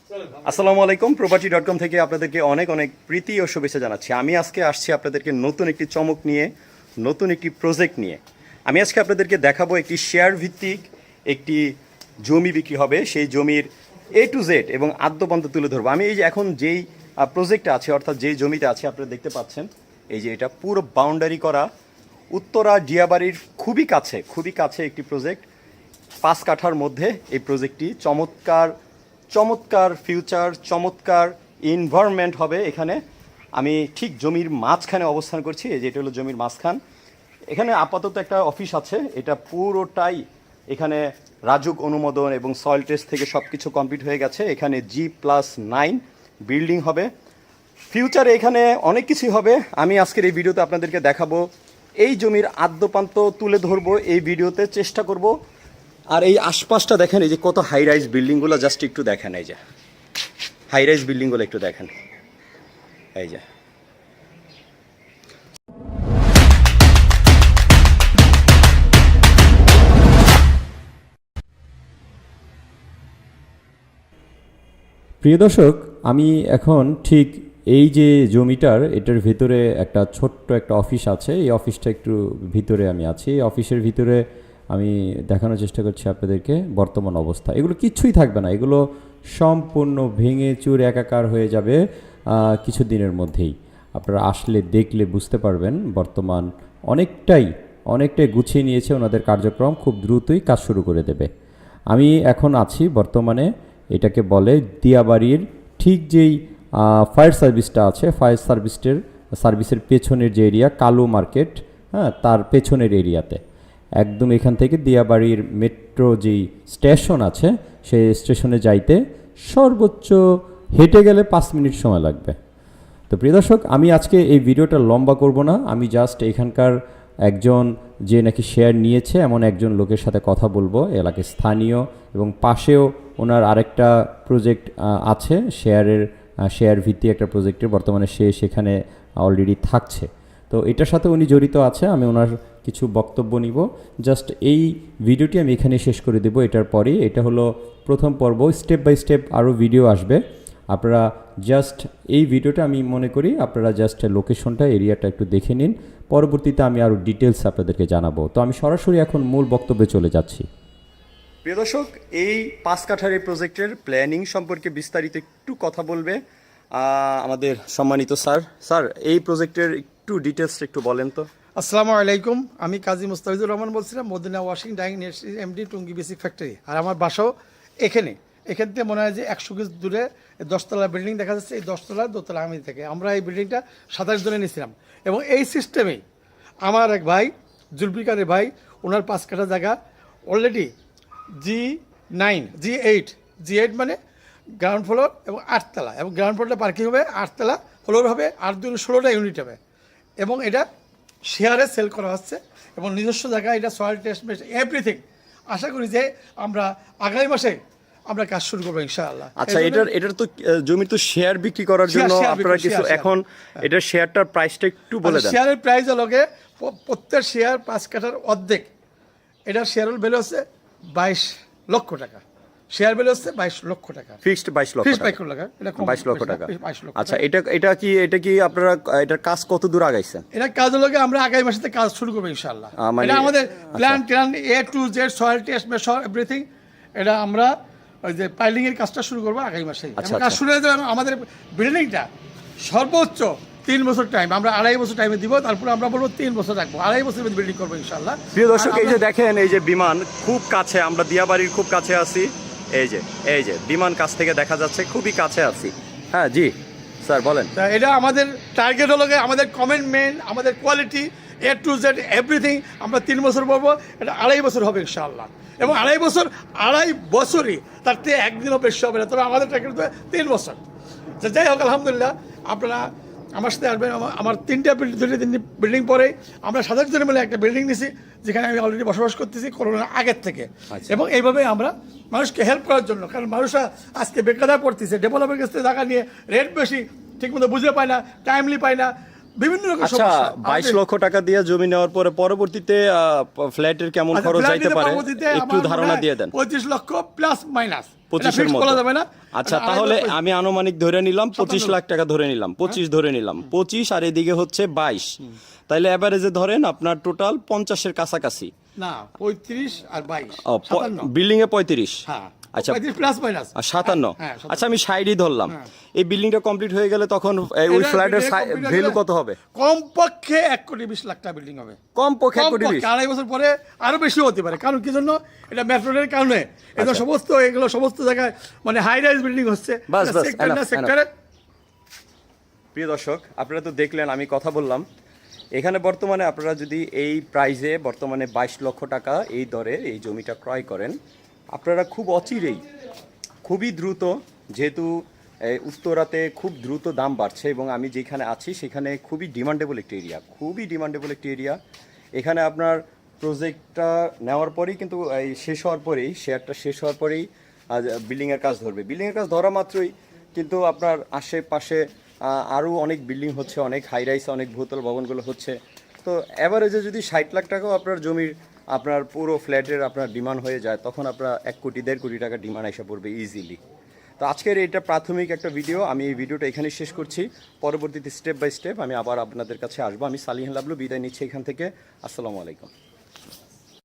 আসসালামু আলাইকুম, property.com থেকে আপনাদেরকে অনেক অনেক প্রীতি ও শুভেচ্ছা জানাচ্ছি। আমি আজকে আসছি আপনাদেরকে নতুন একটি চমক নিয়ে, নতুন একটি প্রজেক্ট নিয়ে। আমি আজকে আপনাদেরকে দেখাবো একটি শেয়ার ভিত্তিক একটি জমি বিক্রি হবে। সেই জমির A to Z এবং আদ্যপান্ত তুলে ধরবো। আমি এই যে এখন যেই প্রজেক্টটা আছে, অর্থাৎ যেই জমিটা আছে আপনারা দেখতে পাচ্ছেন, এই যে এটা পুরো বাউন্ডারি করা উত্তরা ডিয়াবাড়ির খুবই কাছে একটি প্রজেক্ট। 5 কাঠার মধ্যে এই প্রজেক্টটি চমৎকার ফিউচার, চমৎকার এনভায়রনমেন্ট হবে এখানে। আমি ঠিক জমির মাঝখানে অবস্থান করছি। এই যে এটা হলো জমির মাঝখান। এখানে আপাতত একটা অফিস আছে, এটা পুরোটাই এখানে রাজুক অনুমোদন এবং সয়েল টেস্ট থেকে সব কিছু কমপ্লিট হয়ে গেছে। এখানে G+9 বিল্ডিং হবে। ফিউচারে এখানে অনেক কিছুই হবে। আমি আজকের এই ভিডিওতে আপনাদেরকে দেখাবো, এই জমির আদ্যপান্ত তুলে ধরবো এই ভিডিওতে, চেষ্টা করব। আর এই আশপাশটা দেখেন, এই যে কত হাই রাইজ বিল্ডিংগুলো, জাস্ট একটু দেখেন। এই যে হাই রাইজ বিল্ডিংগুলো একটু দেখেন। এই যে প্রিয় দর্শক, আমি এখন ঠিক এই যে এটার ভিতরে একটা ছোট্ট একটা অফিস আছে। এই অফিসটা একটু ভিতরে আমি আছি। এই অফিসের ভিতরে আমি দেখানোর চেষ্টা করছি আপনাদেরকে বর্তমান অবস্থা। এগুলো কিচ্ছুই থাকবে না, এগুলো সম্পূর্ণ ভেঙে চুর একাকার হয়ে যাবে কিছু দিনের মধ্যেই। আপনারা আসলে দেখলে বুঝতে পারবেন বর্তমান অনেকটাই গুছিয়ে নিয়েছে ওনাদের কার্যক্রম, খুব দ্রুতই কাজ শুরু করে দেবে। আমি এখন আছি বর্তমানে, এটাকে বলে দিয়াবাড়ির ঠিক যেই ফায়ার সার্ভিসটা আছে, ফায়ার সার্ভিসের পেছনের যে এরিয়া, কালো মার্কেট, হ্যাঁ, তার পেছনের এরিয়াতে একদম। এখান থেকে দিয়াবাড়ির মেট্রো যেই স্টেশন আছে, সেই স্টেশনে যাইতে সর্বোচ্চ হেঁটে গেলে 5 মিনিট সময় লাগবে। তো প্রিয় দর্শক, আমি আজকে এই ভিডিওটা লম্বা করব না। আমি জাস্ট এখানকার একজন যে নাকি শেয়ার নিয়েছে এমন একজন লোকের সাথে কথা বলবো, এলাকায় স্থানীয়, এবং পাশেও ওনার আরেকটা প্রজেক্ট আছে শেয়ার ভিত্তিক একটা প্রজেক্টের, বর্তমানে সে সেখানে অলরেডি থাকছে। তো এটার সাথে উনি জড়িত আছে। আমি ওনার কিছু বক্তব্য নিব। জাস্ট এই ভিডিওটি আমি এখানে শেষ করে দেব। এটার পরেই, এটা হলো প্রথম পর্ব, স্টেপ বাই স্টেপ আরও ভিডিও আসবে। আপনারা জাস্ট এই ভিডিওটা, আমি মনে করি আপনারা জাস্ট লোকেশনটা, এরিয়াটা একটু দেখে নিন। পরবর্তীতে আমি আরও ডিটেলস আপনাদেরকে জানাবো। তো আমি সরাসরি এখন মূল বক্তব্যে চলে যাচ্ছি। প্রিয় দর্শক, এই 5 কাঠার এই প্রজেক্টের প্ল্যানিং সম্পর্কে বিস্তারিত একটু কথা বলবে আমাদের সম্মানিত স্যার। এই প্রজেক্টের একটু ডিটেলস একটু বলেন তো। আসসালামু আলাইকুম, আমি কাজী মুস্তাফিজুর রহমান বলছিলাম, Madina washing dyeing MD Tongi basic factory. আর আমার বাসাও এখান থেকে মনে হয় যে 100 গজ দূরে 10তলা বিল্ডিং দেখা যাচ্ছে। এই 10তলা দোতলা আমি থেকে আমরা এই বিল্ডিংটা 27 জনে নিয়েছিলাম। এবং এই সিস্টেমেই আমার এক ভাই, জুলফিকারের ভাই, ওনার 5 কাঠা জায়গা অলরেডি G8 মানে গ্রাউন্ড ফ্লোর এবং 8তলা, এবং গ্রাউন্ড ফ্লোরটা পার্কিং হবে, 8তলা ফ্লোর হবে, আর 16টা ইউনিট হবে। এবং এটা শেয়ারে সেল করা হচ্ছে এবং নিজস্ব জায়গায় এটা সয়েল টেস্ট এভরিথিং। আশা করি যে আমরা আগামী মাসে আমরা কাজ শুরু করবো ইনশাআল্লাহ। আচ্ছা, এটার তো জমি তো শেয়ার বিক্রি করার জন্য আপনারা কিছু এখন এটার শেয়ারটার প্রাইসটা একটু বলে দেন। শেয়ারের প্রাইস হলো প্রত্যেক শেয়ার 5 কাঠার অর্ধেক। এটার শেয়ার ভ্যালু হচ্ছে 22 লক্ষ টাকা। শেয়ার ভ্যালু হচ্ছে 22 লক্ষ টাকা, ফিক্সড 22 লক্ষ টাকা। 22 লক্ষ টাকা। আচ্ছা, এটা কি আপনারা এটার কাজ কত দূর আগাইছেন? এটা কাজ হলো আমরা আগামী মাসে কাজ শুরু করবো ইনশাআল্লাহ। এটা আমাদের plan A to Z, soil test, measure, everything. এটা আমরা ওই যে পাইলিং এর কাজটা শুরু করবো আগামী মাসে। কাজ শুরু হয়ে যাবে। আমাদের বিল্ডিংটা সর্বোচ্চ 3 বছর টাইম, আমরা 2.5 বছর টাইমে দিব। তারপরে আমরা বলবো 3 বছর রাখবো, 2.5 বছরের মধ্যে বিল্ডিং করবো ইনশাআল্লাহ। প্রিয় দর্শক, এই যে দেখেন, এই যে বিমান খুব কাছে, আমরা দিয়াবাড়ির খুব কাছে আছি। এই যে বিমান কাছ থেকে দেখা যাচ্ছে, খুবই কাছে আছি। হ্যাঁ জি স্যার, বলেন। তা এটা আমাদের টার্গেট হলো, আমাদের কমিটমেন্ট, আমাদের quality, A to Z everything. আমরা 3 বছর বলবো, এটা 2.5 বছর হবে ইনশাআল্লাহ। এবং 2.5 বছরই, তার থেকে একদিনও বেশি হবে না। তবে আমাদের টার্গেট হবে 3 বছর। যাই হোক, আলহামদুলিল্লাহ, আপনারা আমার সাথে আসবেন। আমার 3টা বিল্ডিং পরে আমরা 7 জনের মিলে একটা বিল্ডিং নিছি, যেখানে আমি অলরেডি বসবাস করতেছি করোনার আগের থেকে। এবং এইভাবে আমরা মানুষকে হেল্প করার জন্য, কারণ মানুষরা আজকে বেকার পড়তেছে, ডেভেলপের কাছ থেকে টাকা নিয়ে রেট বেশি, ঠিকমতো বুঝে পায় না, টাইমলি পায় না, বিভিন্ন রকম আচ্ছা, সমস্যা 22 লক্ষ টাকা দিয়ে জমি নেওয়ার পরে পরবর্তীতে ফ্ল্যাটের কেমন খরচ যাইতে পারে একটু ধারণা দিয়ে দেন। 25 লক্ষ প্লাস মাইনাস 25 এর মতো বলা যাবে না। আচ্ছা, তাহলে আমি আনুমানিক ধরে নিলাম 25 লাখ টাকা ধরে নিলাম, 25 ধরে নিলাম, 25 আর এদিকে হচ্ছে 22, তাইলে এভারেজে ধরেন আপনার টোটাল 50 এর কাছাকাছি। না 35 আর 22 57 বিল্ডিং এ 35, হ্যাঁ আচ্ছা 35 প্লাস মাইনাস আর 57, হ্যাঁ, আচ্ছা আমি 60ই ধরলাম। এই বিল্ডিংটা কমপ্লিট হয়ে গেলে তখন ওই এটা ফ্ল্যাটের complete হয়ে ভ্যালু গেলে কত হবে? কমপক্ষে 1,20,00,000 টাকা বিল্ডিং হবে। কমপক্ষে 1 কোটি 20। কমপক্ষে আড়াই বছর পরে আরো বেশি হতে পারে, কারণ কি জন্য? এটা মেট্রোরের কারণে এটা এগুলো সমস্ত জায়গায় মানে হাই রাইজ বিল্ডিং হচ্ছে বাস, বাস, সেক্টর না enough, সেক্টরে। প্রিয় দর্শক, আপনারা তো দেখলেন, আমি কথা বললাম। এখানে বর্তমানে আপনারা যদি এই প্রাইজে বর্তমানে 22 লক্ষ টাকা এই দরে এই জমিটা ক্রয় করেন, আপনারা খুব অচিরেই, খুবই দ্রুত, যেহেতু উত্তরাতে খুব দ্রুত দাম বাড়ছে এবং আমি যেখানে আছি সেখানে খুবই ডিমান্ডেবল একটি এরিয়া, খুবই ডিমান্ডেবল একটি এরিয়া। এখানে আপনার প্রজেক্টটা নেওয়ার পরেই কিন্তু এই শেষ হওয়ার পরেই, শেয়ারটা শেষ হওয়ার পরেই বিল্ডিংয়ের কাজ ধরবে। বিল্ডিংয়ের কাজ ধরা মাত্রই কিন্তু আপনার আশেপাশে আরও অনেক বিল্ডিং হচ্ছে, অনেক হাই রাইস, অনেক বহুতল ভবনগুলো হচ্ছে। তো অ্যাভারেজে যদি 60 লাখ টাকাও আপনার জমির, আপনার পুরো ফ্ল্যাটের আপনার ডিমান্ড হয়ে যায়, তখন আপনার 1 কোটি 1.5 কোটি টাকা ডিমান্ড এসে পড়বে ইজিলি। তো আজকের এটা প্রাথমিক একটা ভিডিও, আমি এই ভিডিওটা এখানে শেষ করছি। পরবর্তীতে স্টেপ বাই স্টেপ আমি আবার আপনাদের কাছে আসবো। আমি সালিহ লাবলু বিদায় নিচ্ছি এখান থেকে। আসসালামু আলাইকুম।